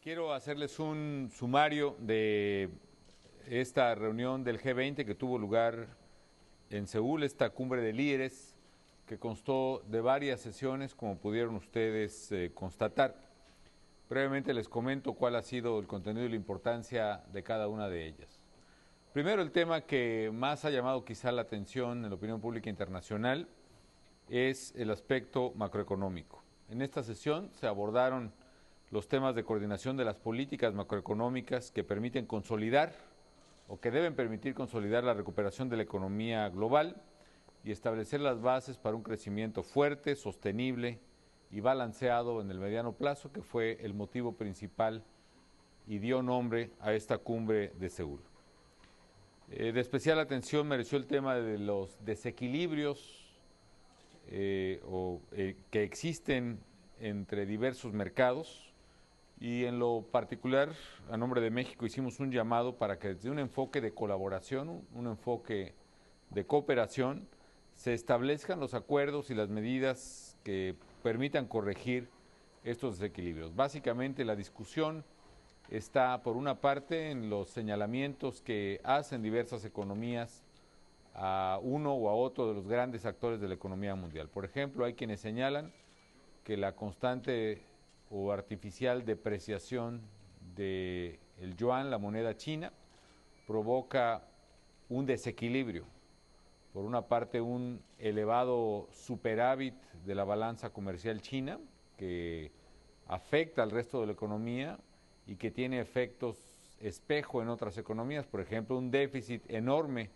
Quiero hacerles un sumario de esta reunión del G20 que tuvo lugar en Seúl, esta cumbre de líderes que constó de varias sesiones, como pudieron ustedes constatar. Brevemente les comento cuál ha sido el contenido y la importancia de cada una de ellas. Primero, el tema que más ha llamado quizá la atención en la opinión pública internacional es el aspecto macroeconómico. En esta sesión se abordaron los temas de coordinación de las políticas macroeconómicas que permiten consolidar o que deben permitir consolidar la recuperación de la economía global y establecer las bases para un crecimiento fuerte, sostenible y balanceado en el mediano plazo, que fue el motivo principal y dio nombre a esta cumbre de Seúl. De especial atención mereció el tema de los desequilibrios que existen entre diversos mercados, y en lo particular, a nombre de México, hicimos un llamado para que desde un enfoque de colaboración, un enfoque de cooperación, se establezcan los acuerdos y las medidas que permitan corregir estos desequilibrios. Básicamente la discusión está, por una parte, en los señalamientos que hacen diversas economías a uno o a otro de los grandes actores de la economía mundial. Por ejemplo, hay quienes señalan que la constante o artificial depreciación del yuan, la moneda china, provoca un desequilibrio. Por una parte, un elevado superávit de la balanza comercial china que afecta al resto de la economía y que tiene efectos espejo en otras economías. Por ejemplo, un déficit enorme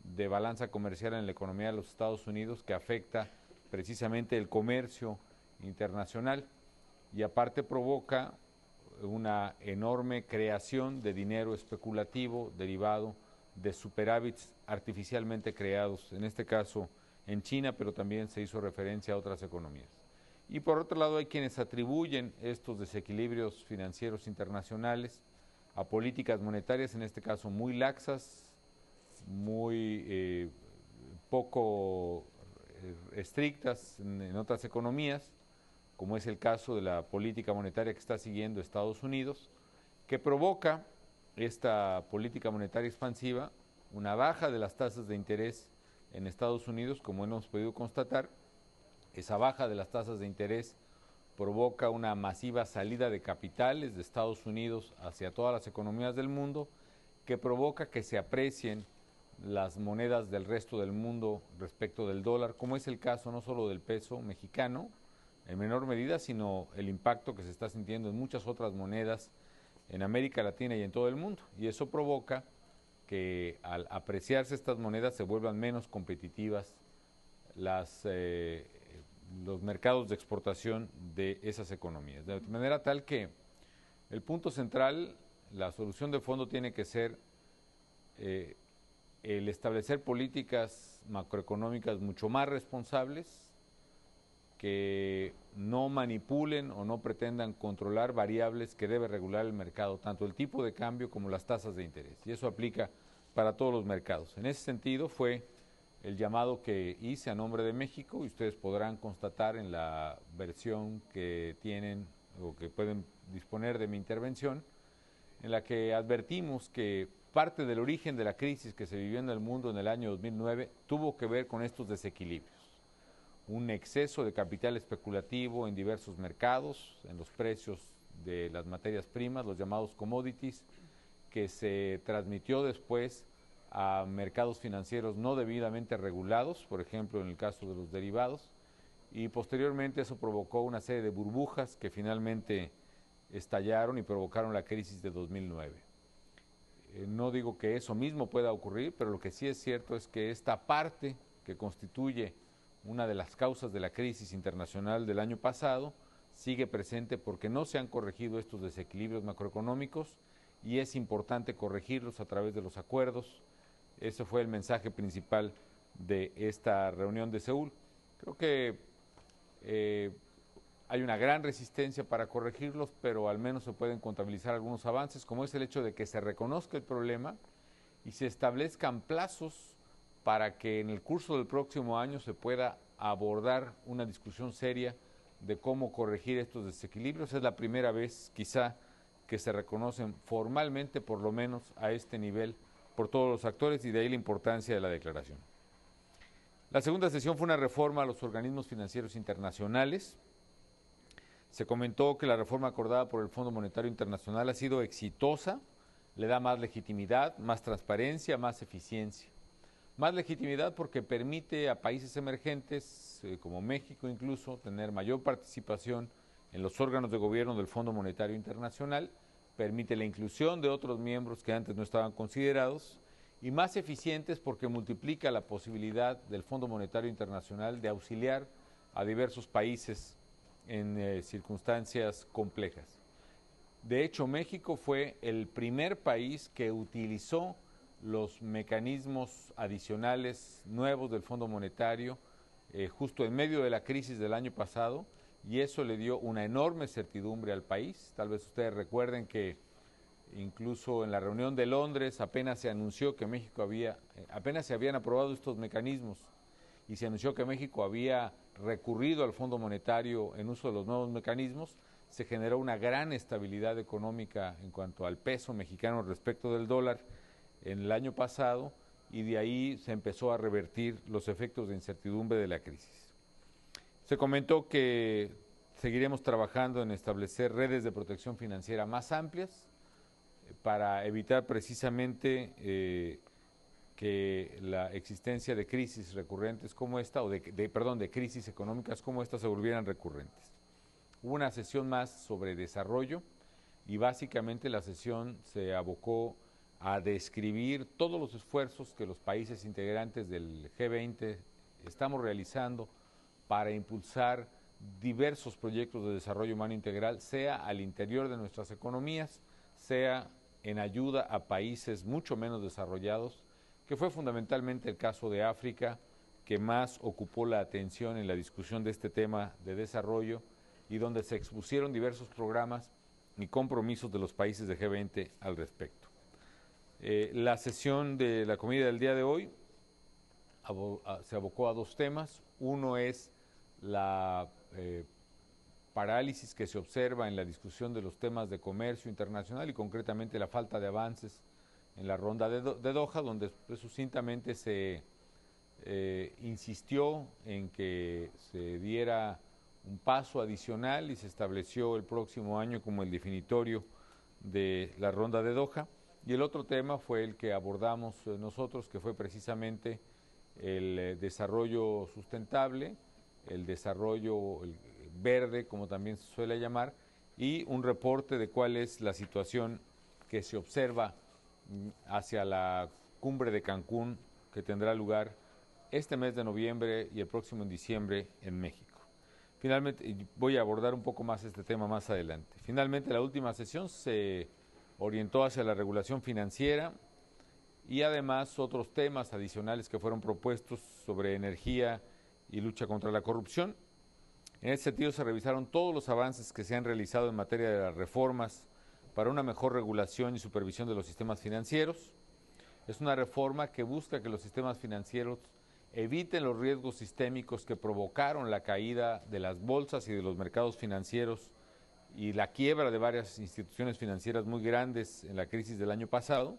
de balanza comercial en la economía de los Estados Unidos que afecta precisamente el comercio internacional y aparte provoca una enorme creación de dinero especulativo derivado de superávits artificialmente creados, en este caso en China, pero también se hizo referencia a otras economías. Y por otro lado hay quienes atribuyen estos desequilibrios financieros internacionales a políticas monetarias, en este caso muy laxas, muy poco estrictas en otras economías, como es el caso de la política monetaria que está siguiendo Estados Unidos, que provoca esta política monetaria expansiva una baja de las tasas de interés en Estados Unidos, como hemos podido constatar. Esa baja de las tasas de interés provoca una masiva salida de capitales de Estados Unidos hacia todas las economías del mundo, que provoca que se aprecien las monedas del resto del mundo respecto del dólar, como es el caso no solo del peso mexicano, en menor medida, sino el impacto que se está sintiendo en muchas otras monedas en América Latina y en todo el mundo. Y eso provoca que al apreciarse estas monedas se vuelvan menos competitivas los mercados de exportación de esas economías. De manera tal que el punto central, la solución de fondo tiene que ser el establecer políticas macroeconómicas mucho más responsables, que no manipulen o no pretendan controlar variables que debe regular el mercado, tanto el tipo de cambio como las tasas de interés. Y eso aplica para todos los mercados. En ese sentido fue el llamado que hice a nombre de México, y ustedes podrán constatar en la versión que tienen o que pueden disponer de mi intervención, en la que advertimos que parte del origen de la crisis que se vivió en el mundo en el año 2009 tuvo que ver con estos desequilibrios. Un exceso de capital especulativo en diversos mercados, en los precios de las materias primas, los llamados commodities, que se transmitió después a mercados financieros no debidamente regulados, por ejemplo en el caso de los derivados, y posteriormente eso provocó una serie de burbujas que finalmente estallaron y provocaron la crisis de 2009. No digo que eso mismo pueda ocurrir, pero lo que sí es cierto es que esta parte que constituye una de las causas de la crisis internacional del año pasado sigue presente porque no se han corregido estos desequilibrios macroeconómicos y es importante corregirlos a través de los acuerdos. Ese fue el mensaje principal de esta reunión de Seúl. Creo que hay una gran resistencia para corregirlos, pero al menos se pueden contabilizar algunos avances, como es el hecho de que se reconozca el problema y se establezcan plazos para que en el curso del próximo año se pueda abordar una discusión seria de cómo corregir estos desequilibrios. Es la primera vez quizá que se reconocen formalmente, por lo menos a este nivel, por todos los actores, y de ahí la importancia de la declaración. La segunda sesión fue una reforma a los organismos financieros internacionales. Se comentó que la reforma acordada por el Fondo Monetario Internacional ha sido exitosa, le da más legitimidad, más transparencia, más eficiencia. Más legitimidad porque permite a países emergentes, como México incluso, tener mayor participación en los órganos de gobierno del Fondo Monetario Internacional, permite la inclusión de otros miembros que antes no estaban considerados, y más eficientes porque multiplica la posibilidad del Fondo Monetario Internacional de auxiliar a diversos países en circunstancias complejas. De hecho, México fue el primer país que utilizó los mecanismos adicionales nuevos del Fondo Monetario justo en medio de la crisis del año pasado, y eso le dio una enorme certidumbre al país. Tal vez ustedes recuerden que incluso en la reunión de Londres apenas se anunció que México apenas se habían aprobado estos mecanismos y se anunció que México había recurrido al Fondo Monetario en uso de los nuevos mecanismos, se generó una gran estabilidad económica en cuanto al peso mexicano respecto del dólar en el año pasado, y de ahí se empezó a revertir los efectos de incertidumbre de la crisis. Se comentó que seguiremos trabajando en establecer redes de protección financiera más amplias para evitar precisamente que la existencia de crisis recurrentes como esta, o de crisis económicas como esta, se volvieran recurrentes. Hubo una sesión más sobre desarrollo y básicamente la sesión se abocó a describir todos los esfuerzos que los países integrantes del G20 estamos realizando para impulsar diversos proyectos de desarrollo humano integral, sea al interior de nuestras economías, sea en ayuda a países mucho menos desarrollados, que fue fundamentalmente el caso de África, que más ocupó la atención en la discusión de este tema de desarrollo, y donde se expusieron diversos programas y compromisos de los países de G20 al respecto. La sesión de la comida del día de hoy se abocó a dos temas. Uno es la parálisis que se observa en la discusión de los temas de comercio internacional y concretamente la falta de avances en la ronda de Doha, donde sucintamente se insistió en que se diera un paso adicional y se estableció el próximo año como el definitorio de la ronda de Doha. Y el otro tema fue el que abordamos nosotros, que fue precisamente el desarrollo sustentable, el desarrollo verde, como también se suele llamar, y un reporte de cuál es la situación que se observa hacia la cumbre de Cancún, que tendrá lugar este mes de noviembre y el próximo en diciembre en México. Finalmente, y voy a abordar un poco más este tema más adelante. Finalmente, la última sesión se orientó hacia la regulación financiera y además otros temas adicionales que fueron propuestos sobre energía y lucha contra la corrupción. En ese sentido, se revisaron todos los avances que se han realizado en materia de las reformas para una mejor regulación y supervisión de los sistemas financieros. Es una reforma que busca que los sistemas financieros eviten los riesgos sistémicos que provocaron la caída de las bolsas y de los mercados financieros y la quiebra de varias instituciones financieras muy grandes en la crisis del año pasado.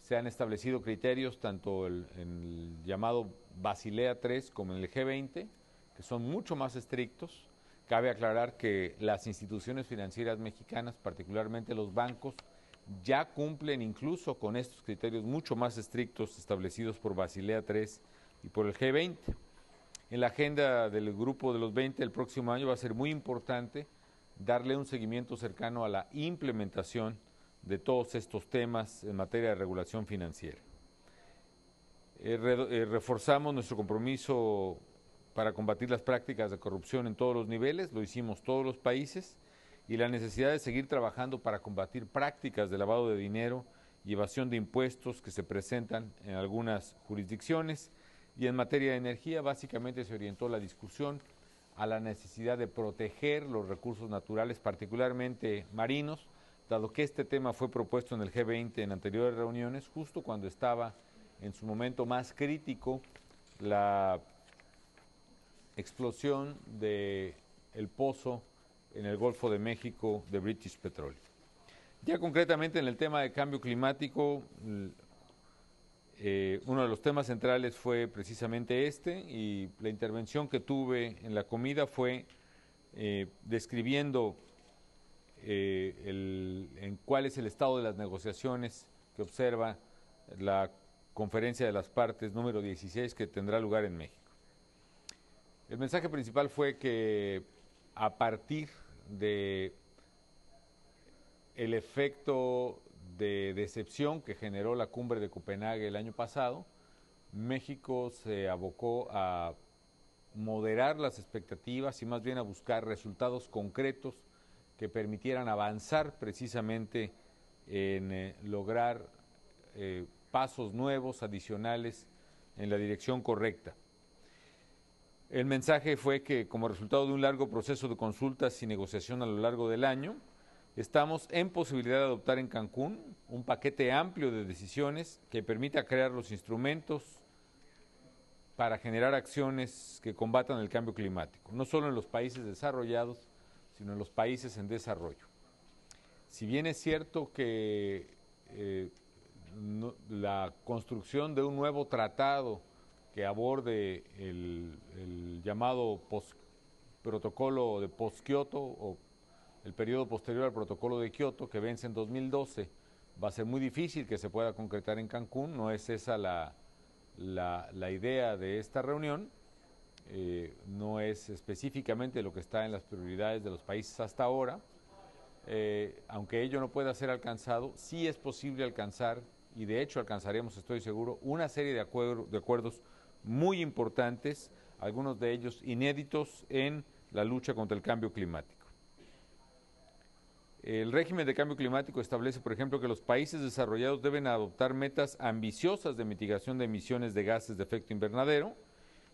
Se han establecido criterios tanto en el llamado Basilea III como en el G20, que son mucho más estrictos. Cabe aclarar que las instituciones financieras mexicanas, particularmente los bancos, ya cumplen incluso con estos criterios mucho más estrictos establecidos por Basilea III y por el G20. En la agenda del grupo de los 20 el próximo año va a ser muy importante darle un seguimiento cercano a la implementación de todos estos temas en materia de regulación financiera. Reforzamos nuestro compromiso para combatir las prácticas de corrupción en todos los niveles, lo hicimos todos los países, y la necesidad de seguir trabajando para combatir prácticas de lavado de dinero y evasión de impuestos que se presentan en algunas jurisdicciones. Y en materia de energía, básicamente se orientó la discusión a la necesidad de proteger los recursos naturales, particularmente marinos, dado que este tema fue propuesto en el G20 en anteriores reuniones, justo cuando estaba en su momento más crítico la explosión del pozo en el Golfo de México de British Petroleum. Ya concretamente en el tema de cambio climático, uno de los temas centrales fue precisamente este, y la intervención que tuve en la comida fue describiendo en cuál es el estado de las negociaciones que observa la Conferencia de las Partes número 16 que tendrá lugar en México. El mensaje principal fue que a partir de el efecto de decepción que generó la cumbre de Copenhague el año pasado, México se abocó a moderar las expectativas y más bien a buscar resultados concretos que permitieran avanzar precisamente en lograr pasos nuevos, adicionales, en la dirección correcta. El mensaje fue que como resultado de un largo proceso de consultas y negociación a lo largo del año, estamos en posibilidad de adoptar en Cancún un paquete amplio de decisiones que permita crear los instrumentos para generar acciones que combatan el cambio climático, no solo en los países desarrollados, sino en los países en desarrollo. Si bien es cierto que la construcción de un nuevo tratado que aborde el llamado protocolo de post-Kioto o el periodo posterior al protocolo de Kioto, que vence en 2012, va a ser muy difícil que se pueda concretar en Cancún. No es esa la idea de esta reunión, no es específicamente lo que está en las prioridades de los países hasta ahora. Aunque ello no pueda ser alcanzado, sí es posible alcanzar, y de hecho alcanzaremos, estoy seguro, una serie de acuerdos muy importantes, algunos de ellos inéditos en la lucha contra el cambio climático. El régimen de cambio climático establece, por ejemplo, que los países desarrollados deben adoptar metas ambiciosas de mitigación de emisiones de gases de efecto invernadero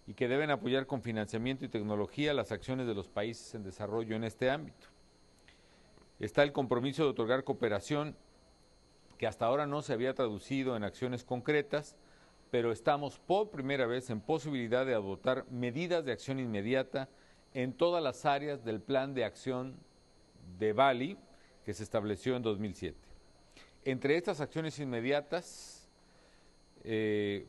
y que deben apoyar con financiamiento y tecnología las acciones de los países en desarrollo en este ámbito. Está el compromiso de otorgar cooperación, que hasta ahora no se había traducido en acciones concretas, pero estamos por primera vez en posibilidad de adoptar medidas de acción inmediata en todas las áreas del Plan de Acción de Bali, que se estableció en 2007. Entre estas acciones inmediatas que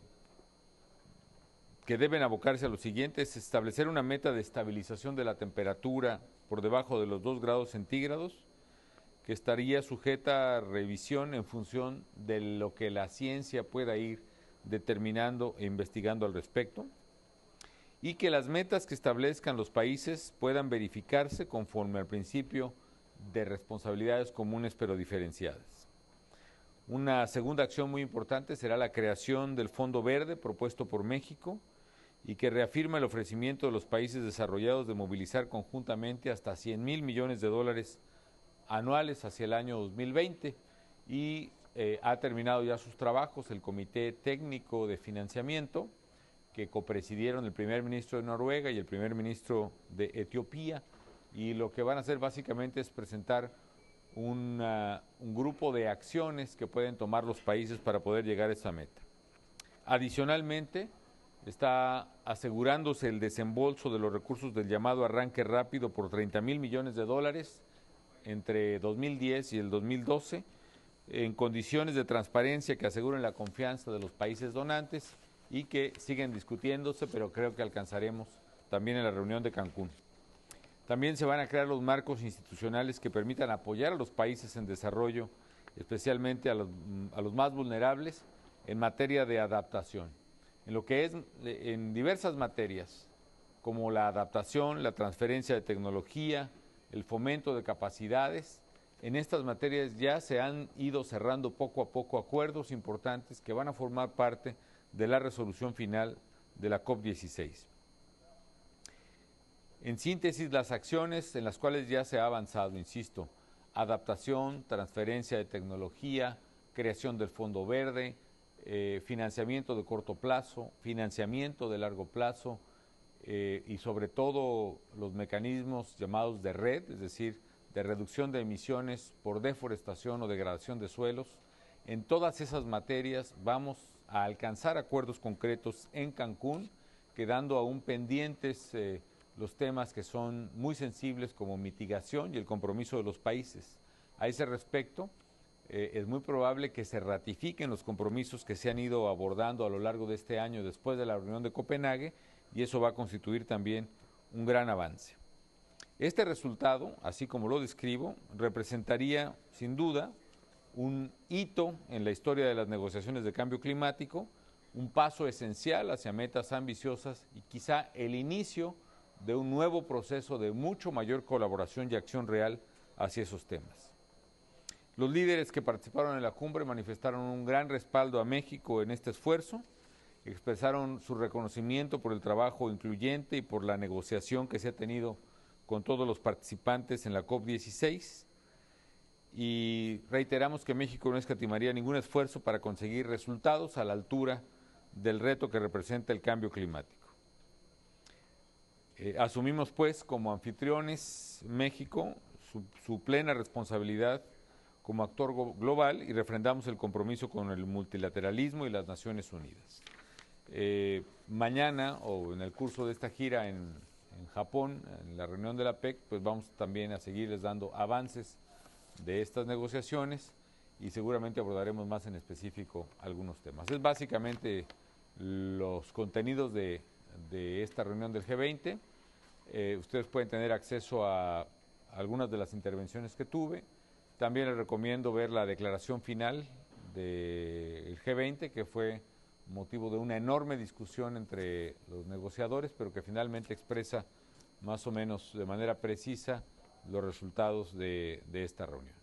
deben abocarse a lo siguiente es establecer una meta de estabilización de la temperatura por debajo de los 2 grados centígrados, que estaría sujeta a revisión en función de lo que la ciencia pueda ir determinando e investigando al respecto, y que las metas que establezcan los países puedan verificarse conforme al principio de responsabilidades comunes pero diferenciadas. Una segunda acción muy importante será la creación del Fondo Verde propuesto por México y que reafirma el ofrecimiento de los países desarrollados de movilizar conjuntamente hasta 100,000 millones de dólares anuales hacia el año 2020 y ha terminado ya sus trabajos el Comité Técnico de Financiamiento que copresidieron el primer ministro de Noruega y el primer ministro de Etiopía, y lo que van a hacer básicamente es presentar un grupo de acciones que pueden tomar los países para poder llegar a esa meta. Adicionalmente, está asegurándose el desembolso de los recursos del llamado arranque rápido por 30,000 millones de dólares entre 2010 y el 2012, en condiciones de transparencia que aseguren la confianza de los países donantes y que siguen discutiéndose, pero creo que alcanzaremos también en la reunión de Cancún. También se van a crear los marcos institucionales que permitan apoyar a los países en desarrollo, especialmente a los más vulnerables, en materia de adaptación. En lo que es en diversas materias, como la adaptación, la transferencia de tecnología, el fomento de capacidades. En estas materias ya se han ido cerrando poco a poco acuerdos importantes que van a formar parte de la resolución final de la COP16. En síntesis, las acciones en las cuales ya se ha avanzado, insisto, adaptación, transferencia de tecnología, creación del Fondo Verde, financiamiento de corto plazo, financiamiento de largo plazo y sobre todo los mecanismos llamados de red, es decir, de reducción de emisiones por deforestación o degradación de suelos. En todas esas materias vamos a alcanzar acuerdos concretos en Cancún, quedando aún pendientes los temas que son muy sensibles como mitigación y el compromiso de los países. A ese respecto, es muy probable que se ratifiquen los compromisos que se han ido abordando a lo largo de este año después de la reunión de Copenhague, y eso va a constituir también un gran avance. Este resultado, así como lo describo, representaría sin duda un hito en la historia de las negociaciones de cambio climático, un paso esencial hacia metas ambiciosas y quizá el inicio de un nuevo proceso de mucho mayor colaboración y acción real hacia esos temas. Los líderes que participaron en la cumbre manifestaron un gran respaldo a México en este esfuerzo, expresaron su reconocimiento por el trabajo incluyente y por la negociación que se ha tenido con todos los participantes en la COP16, y reiteramos que México no escatimaría ningún esfuerzo para conseguir resultados a la altura del reto que representa el cambio climático. Asumimos pues como anfitriones México su plena responsabilidad como actor global y refrendamos el compromiso con el multilateralismo y las Naciones Unidas. Mañana o en el curso de esta gira en Japón, en la reunión de la PEC, pues vamos también a seguirles dando avances de estas negociaciones y seguramente abordaremos más en específico algunos temas. Es básicamente los contenidos de esta reunión del G20. Ustedes pueden tener acceso a algunas de las intervenciones que tuve. También les recomiendo ver la declaración final del G20, que fue motivo de una enorme discusión entre los negociadores, pero que finalmente expresa más o menos de manera precisa los resultados de esta reunión.